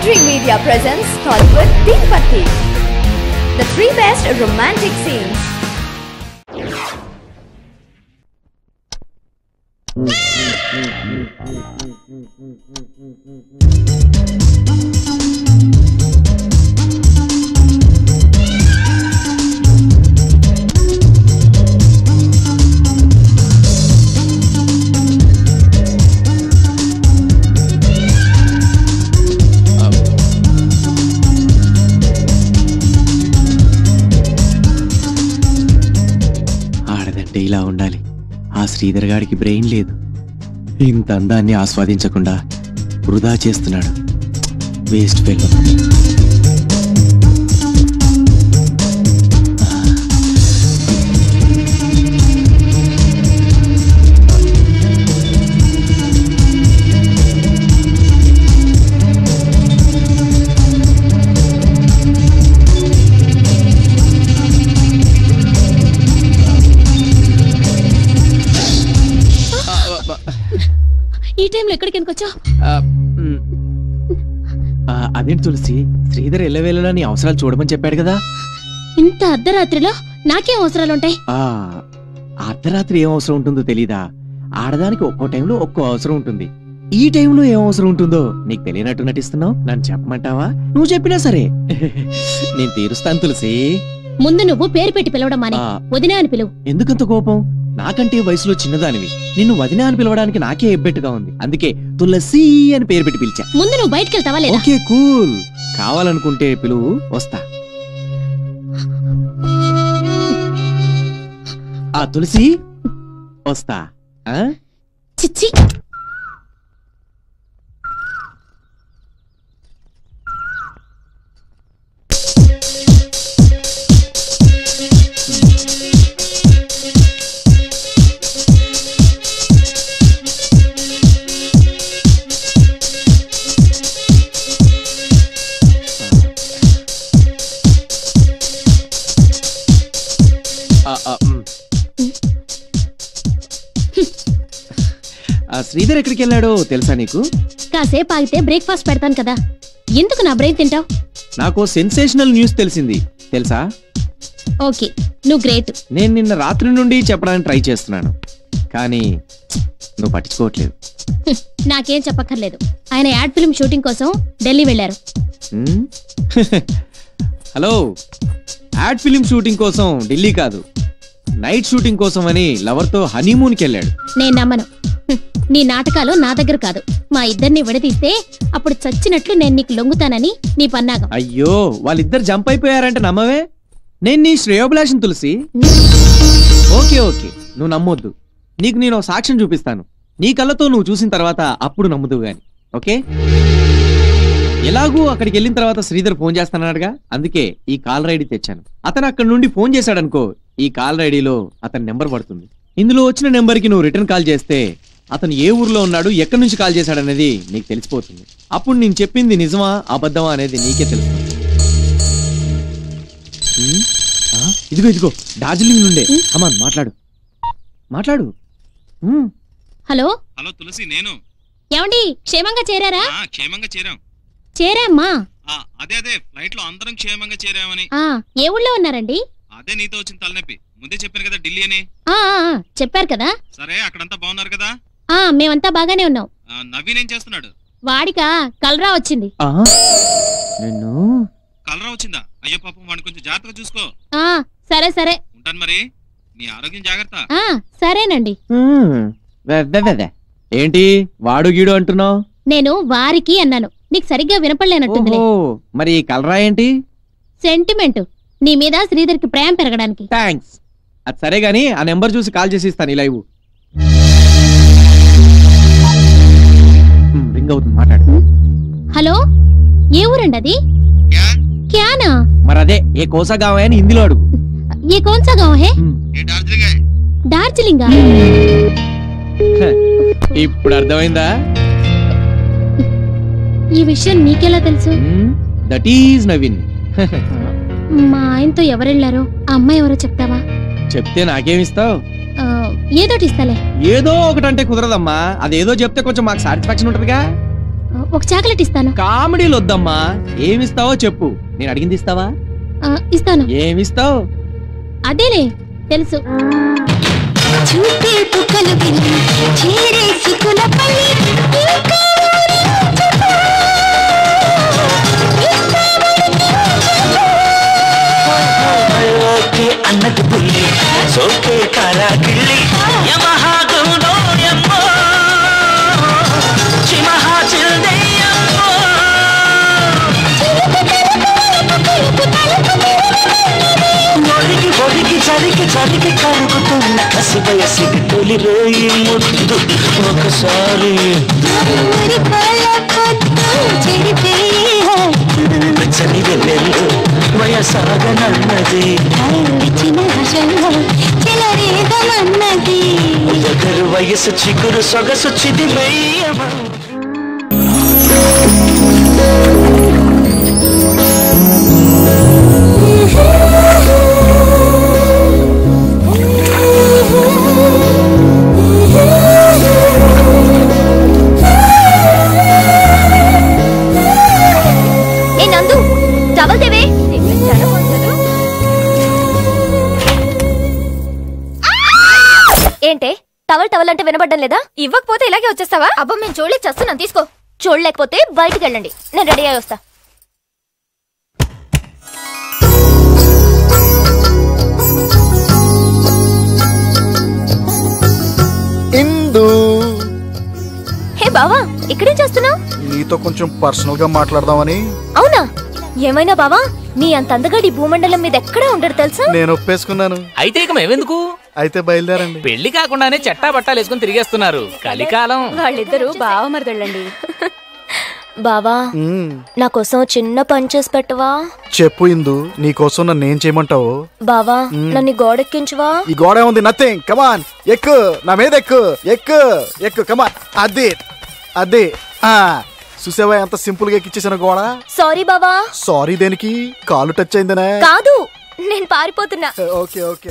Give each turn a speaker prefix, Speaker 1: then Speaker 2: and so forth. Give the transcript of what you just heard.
Speaker 1: Dream Media presents Tollywood Teen Patti, the 3 best romantic scenes.
Speaker 2: ఇలా ఉండాలి. ఆ శ్రీధర్ గాడికి బ్రెయిన్ లేదు. ఇంత అందాన్ని ఆస్వాదించకుండా వృధా చేస్తున్నాడు. Waste fellow.
Speaker 3: ఈ టైంలో ఎక్కడికి వచ్చావు?
Speaker 2: అదేంటి తులసి, శ్రీధర్ ఎల్లవేళలా నీ అవసరాలు చూడమని చెప్పాడు కదా.
Speaker 3: ఇంత అర్ధరాత్రిలో నాకేం అవసరాలుంటాయి?
Speaker 2: అర్ధరాత్రి ఏం అవసరం ఉంటుందో తెలీదా? ఆడదానికి ఒక్కో టైంలో ఒక్కో అవసరం ఉంటుంది. ఈ టైంలో ఏం అవసరం ఉంటుందో నీకు తెలియనట్టు నటిస్తున్నావు. నన్ను చెప్పమంటావా? నువ్వు చెప్పినా సరే నేను తీరుస్తాను తులసి.
Speaker 3: ముందు నువ్వు పేరు పెట్టి పిలవడం మానే వదినా అని పిలువు.
Speaker 2: ఎందుకంత కోపం? నాకంటే వయసులో చిన్నదానివి. నిన్ను వదినా అని పిలవడానికి నాకే ఎబ్బెట్టుగా ఉంది. అందుకే తులసి అని పేరు పెట్టి పిలిచా.
Speaker 3: ముందు నువ్వు బయటికి వెళ్తావా లేదా?
Speaker 2: Okay cool. కావాలనుకుంటే పిలువు, వస్తా. ఆ తులసి వస్తా.
Speaker 3: చిచ్చి,
Speaker 2: శ్రీధర్ ఎక్కడికి వెళ్ళాడో తెలుసా నీకు?
Speaker 3: కాసేపు ఆగితే బ్రేక్ఫాస్ట్ పెడతాను కదా. ఎందుకు నా బ్రెయిన్ తింటావు?
Speaker 2: నాకు సెన్సేషనల్ న్యూస్ తెలిసింది, తెలుసా?
Speaker 3: ఓకే, నువ్వు గ్రేట్.
Speaker 2: నేను నిన్న రాత్రి నుండి చెప్పడానికి ట్రై చేస్తున్నాను, కానీ నువ్వు పట్టించుకోవట్లేదు.
Speaker 3: నాకేం చెప్పక్కర్లేదు. ఆయన యాడ్ ఫిల్మ్ షూటింగ్ కోసం ఢిల్లీ వెళ్ళారు.
Speaker 2: హలో, యాడ్ ఫిల్మ్ షూటింగ్ కోసం ఢిల్లీ కాదు, నైట్ షూటింగ్ కోసం అని లవర్ తో హనీమూన్కి వెళ్ళాడు.
Speaker 3: నేను నమ్మను. నీ నాటకాలు నా దగ్గర కాదు. మా ఇద్దరిని విడదీస్తే అప్పుడు చచ్చినట్లు నేను నీకు లొంగుతానని నీ పన్నాగం.
Speaker 2: అయ్యో, వాళ్ళిద్దరు జంప్ అయిపోయారంటే నమ్మవే? నేను నీ శ్రేయోభిలాషం తులసి. ఓకే ఓకే, నువ్వు నమ్మొద్దు. నీకు నేను సాక్ష్యం చూపిస్తాను. నీ కళ్ళతో నువ్వు చూసిన తర్వాత అప్పుడు నమ్ముదువు గాని. ఓకే? ఎలాగూ అక్కడికి వెళ్ళిన తర్వాత శ్రీధర్ ఫోన్ చేస్తానన్నాడుగా, అందుకే ఈ కాల్ ఐడి తెచ్చాను. అతను అక్కడ నుండి ఫోన్ చేశాడనుకో, ఈ కాల్ ఐడిలో అతని నెంబర్ పడుతుంది. ఇందులో వచ్చిన నెంబర్కి నువ్వు రిటర్న్ కాల్ చేస్తే అతను ఏ ఊర్లో ఉన్నాడు, ఎక్కడి నుంచి కాల్ చేశాడనేది నీకు తెలిసిపోతుంది. అప్పుడు నేను చెప్పింది నిజమా అబద్ధమా అనేది నీకే తెలుస్తుంది. ఇదిగో ఇదిగో, డార్జిలింగ్ నుండే. కమాన్, మాట్లాడు మాట్లాడు.
Speaker 3: హలో
Speaker 4: హలో తులసి, నేను.
Speaker 3: ఏమండి, క్షేమంగా చేరారా?
Speaker 4: క్షేమంగా చేరాం.
Speaker 3: చేరామ్మా.
Speaker 4: అదే ఫ్లైట్ లో అందరం క్షేమంగా చేరామని.
Speaker 3: ఏ ఊళ్ళో ఉన్నారండి?
Speaker 4: అదే నీతో వచ్చిన తలనొప్పి. ముందే చెప్పాను కదా, ఢిల్లీ అని.
Speaker 3: చెప్పారు కదా.
Speaker 4: సరే, అక్కడంతా బాగున్నారు కదా?
Speaker 3: మేమంతా బాగానే ఉన్నాం.
Speaker 4: నవీన్ ఏం చేస్తున్నాడు?
Speaker 3: వాడికా కలరా వచ్చింది.
Speaker 4: కలరా వచ్చిందా? అయ్యో పాపం, వాడిని కొంచెం జాగ్రత్తగా చూసుకో.
Speaker 3: సరే సరే,
Speaker 4: ఉంటాను మరి. నీ ఆరోగ్యం జాగ్రత్త.
Speaker 3: సరేనండి.
Speaker 2: ఏంటి వాడు గీడు అంటున్నావు?
Speaker 3: నేను వారికి అన్నాను, నీకు సరిగ్గా వినపడలేనట్టుంది.
Speaker 2: మరి కలరా ఏంటి?
Speaker 3: సెంటిమెంట్. నీ మీద శ్రీధర్కి ప్రేమ పెరగడానికి.
Speaker 2: థ్యాంక్స్. అది సరే గాని ఆ నెంబర్ చూసి కాల్ చేసి ఇస్తాను. ఈ లైవ్ రింగ్ అవుతుంది, మాట్లాడు.
Speaker 3: హలో, ఏ ఊరండి అది? క్యానా?
Speaker 2: మరి అదే ఏ కోసా గావ్ అని హిందీలో అడుగు.
Speaker 3: ఏ కోన్సా గావ్ హే? డార్జిలింగా?
Speaker 2: ఇప్పుడు అర్థమైందా?
Speaker 3: ఈ విషయం నీకెలా తెలుసు?
Speaker 2: That is Naveen.
Speaker 3: మా ఆయనతో ఎవరెళ్ళారో ఆ అమ్మాయి ఎవరో చెప్తావా?
Speaker 2: చెప్తే నాకేమిస్తావు?
Speaker 3: ఏదోటి ఇస్తాలే.
Speaker 2: ఏదో ఒకటంటే కుదరదమ్మా. అదేదో చెప్తే కొంచెం మాకు సాటిస్ఫాక్షన్ ఉంటుందిగా.
Speaker 3: ఒక చాక్లెట్ ఇస్తాను.
Speaker 2: కామెడీలు వద్దమ్మా. ఏమిస్తావో చెప్పు, నేను అడిగింది ఇస్తావా?
Speaker 3: ఇస్తాను.
Speaker 2: ఏమిస్తావు?
Speaker 3: అదేలే తెలుసు.
Speaker 5: అన్నది పుల్లి సోకే కారా గిల్లి యమహాగునో యమ్మో చిమహా చిల్దయ్యమ్మో ఒడికి ఒడికి చరికి చరికి కరుగుతున్న కసి వయసికి తొలి రేయి ముద్దు ఒకసారి పచ్చని వెన్నెల్లు వయసాగనన్నది ఎగరు వయసు చిగురు సొగసు చిది మెయ్యమ
Speaker 1: ఏంటే టవల్ టవల్ అంటే వినబడ్డం లేదా? ఇవ్వకపోతే ఇలాగే వచ్చేస్తావా? అబ్బా మేము చూడలేక చేస్తున్నాను, తీసుకో. చూడలేకపోతే బయటికి వెళ్ళండి, నేను రెడీ అయ్యి వస్తా.
Speaker 6: ఇందు.
Speaker 1: హే బావా, ఇక్కడేం చేస్తున్నావు?
Speaker 6: నీతో కొంచెం పర్సనల్ గా మాట్లాడదామని.
Speaker 1: అవునా? ఏమైనా బావా, నీ అంత అందగాడి భూమండలం మీద ఎక్కడా ఉండడు తెలుసా?
Speaker 6: నేను ఒప్పేసుకున్నాను.
Speaker 7: అయితే ఇక మేమెందుకు?
Speaker 6: అయితే బయలుదేరండి.
Speaker 7: పెళ్లి కాకుండానే చట్టా బట్టాలు వేసుకుని తిరిగేస్తున్నారు. కలికాలం.
Speaker 1: వాళ్ళిద్దరూ బావమరదళ్ళండి. బావా, నా కోసం చిన్న పని చేసి పెట్టవా?
Speaker 6: చెప్పు ఇందు, నీ కోసం నన్ను ఏం చేయమంటావు?
Speaker 1: బావా, నన్ను గోడెక్కించవా?
Speaker 6: ఈ గోడ ఉంది, నథింగ్. కమాన్, ఎక్కు, నా మీద ఎక్కు, ఎక్కు ఎక్కు, కమాన్. అదే అదే. చూసావా ఎంత సింపుల్ గా ఎక్కిచ్చేసిన గోడ?
Speaker 1: సారీ బావా.
Speaker 6: సారీ దేనికి? కాలు టచ్ అయిందనే?
Speaker 1: కాదు, నేను పారిపోతున్నా.
Speaker 6: Okay okay.